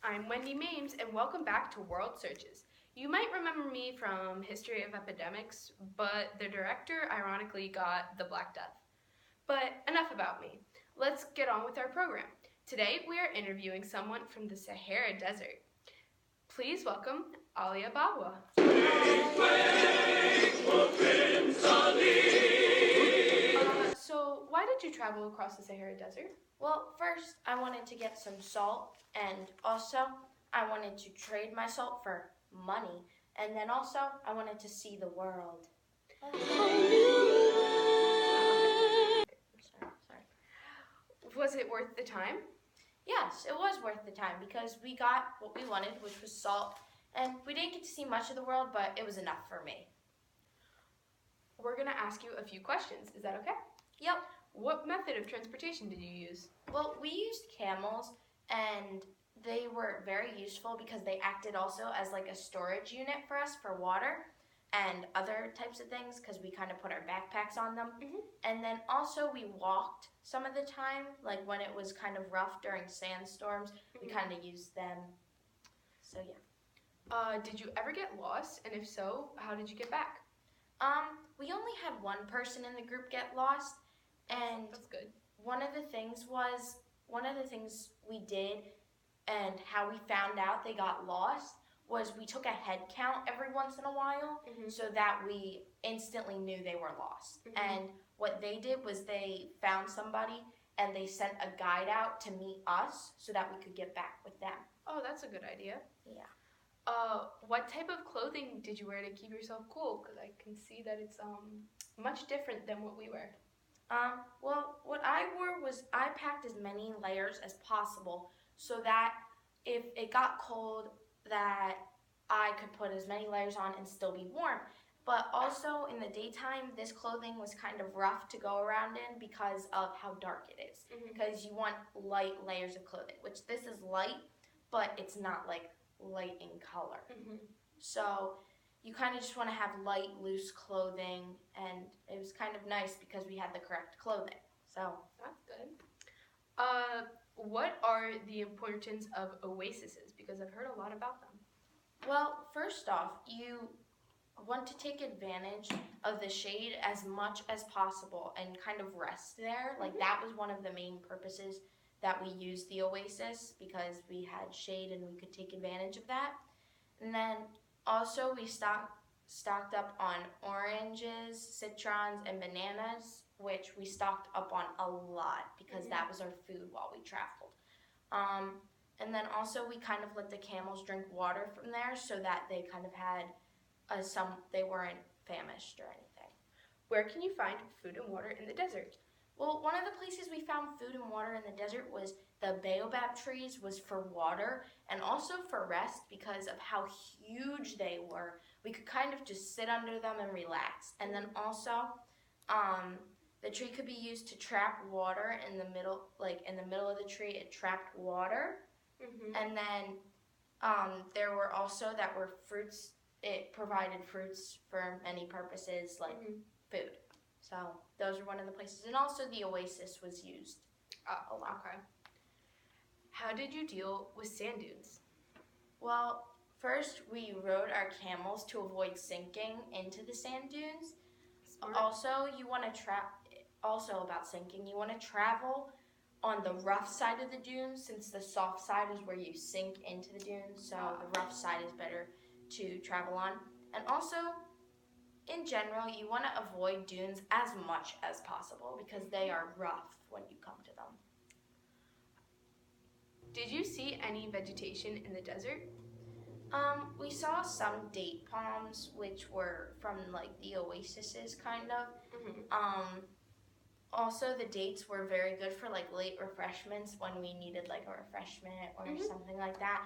I'm Wendy Mames, and welcome back to World Searches. You might remember me from History of Epidemics, but the director ironically got the Black Death. But enough about me. Let's get on with our program. Today we are interviewing someone from the Sahara Desert. Please welcome Alia Bawa. So why did you travel across the Sahara Desert? Well, first, I wanted to get some salt, and also, I wanted to trade my salt for money, and then also, I wanted to see the world. Sorry. Was it worth the time? Yes, it was worth the time because we got what we wanted, which was salt, and we didn't get to see much of the world, but it was enough for me. We're going to ask you a few questions. Is that okay? Yep. What method of transportation did you use? Well, we used camels, and they were very useful because they acted also as like a storage unit for us for water and other types of things because we kind of put our backpacks on them. And then also we walked some of the time, like when it was kind of rough during sandstorms, we kind of used them. So yeah. Did you ever get lost? And if so, how did you get back? We only had one person in the group get lost, and That's good. one of the things we did and how we found out they got lost was we took a head count every once in a while so that we instantly knew they were lost. And what they did was they found somebody and they sent a guide out to meet us so that we could get back with them. Oh, that's a good idea. Yeah. What type of clothing did you wear to keep yourself cool? Because I can see that it's much different than what we wear. Well, what I wore was I packed as many layers as possible so that if it got cold that I could put as many layers on and still be warm. But also in the daytime, this clothing was kind of rough to go around in because of how dark it is. Because you want light layers of clothing, which this is light, but it's not like light in color. So you kind of just want to have light, loose clothing, and it was kind of nice because we had the correct clothing. So That's good. What are the importance of oases? Because I've heard a lot about them. well, first off, you want to take advantage of the shade as much as possible and kind of rest there. Like that was one of the main purposes that we used the oasis because we had shade and we could take advantage of that. And then also we stocked up on oranges, citrons, and bananas, which we stocked up on a lot because that was our food while we traveled. And then also we kind of let the camels drink water from there so that they kind of had they weren't famished or anything. Where can you find food and water in the desert? Well, one of the places we found food and water in the desert was the baobab trees was for water and also for rest because of how huge they were. We could kind of just sit under them and relax. And then also, the tree could be used to trap water in the middle, like in the middle of the tree, it trapped water. And then there were also that were fruits. It provided fruits for many purposes like food. So those are one of the places. And also the oasis was used a lot. Okay. How did you deal with sand dunes? Well, first we rode our camels to avoid sinking into the sand dunes. Smart. Also, also about sinking, you want to travel on the rough side of the dunes since the soft side is where you sink into the dunes. So the rough side is better to travel on. And also, in general, you want to avoid dunes as much as possible because they are rough when you come to them. Did you see any vegetation in the desert? We saw some date palms, which were from like the oases, kind of. Also, the dates were very good for like late refreshments when we needed like a refreshment or something like that.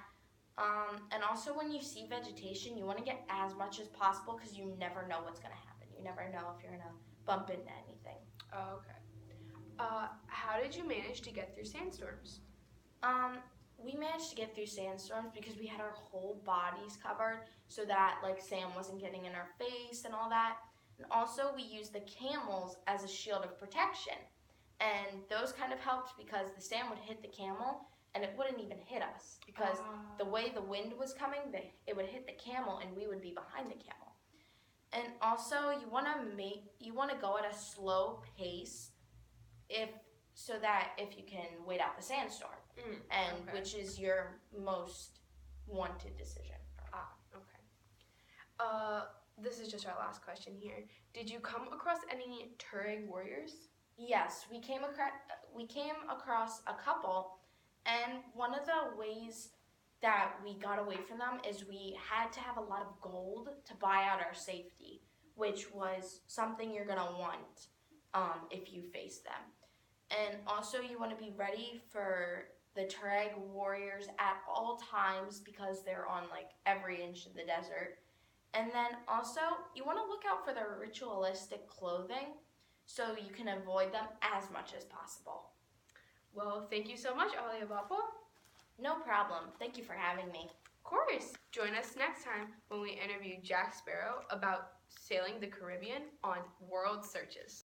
And also, when you see vegetation, you want to get as much as possible because you never know what's going to happen. You never know if you're going to bump into anything. Oh, okay. How did you manage to get through sandstorms? We managed to get through sandstorms because we had our whole bodies covered so that like sand wasn't getting in our face and all that. And also we used the camels as a shield of protection. And those kind of helped because the sand would hit the camel and it wouldn't even hit us because the way the wind was coming, it would hit the camel and we would be behind the camel. And also, you want to go at a slow pace so that if you can wait out the sandstorm, which is your most wanted decision. Okay. This is just our last question here. Did you come across any Tuareg warriors? Yes, we came across a couple, and one of the ways that we got away from them is we had to have a lot of gold to buy out our safety, which was something you're gonna want if you face them. And also, you want to be ready for the Tuareg warriors at all times because they're on like every inch of the desert. And then also, you want to look out for their ritualistic clothing so you can avoid them as much as possible. Well, thank you so much, Aliabapa. No problem. Thank you for having me. Of course. Join us next time when we interview Jack Sparrow about sailing the Caribbean on World Searches.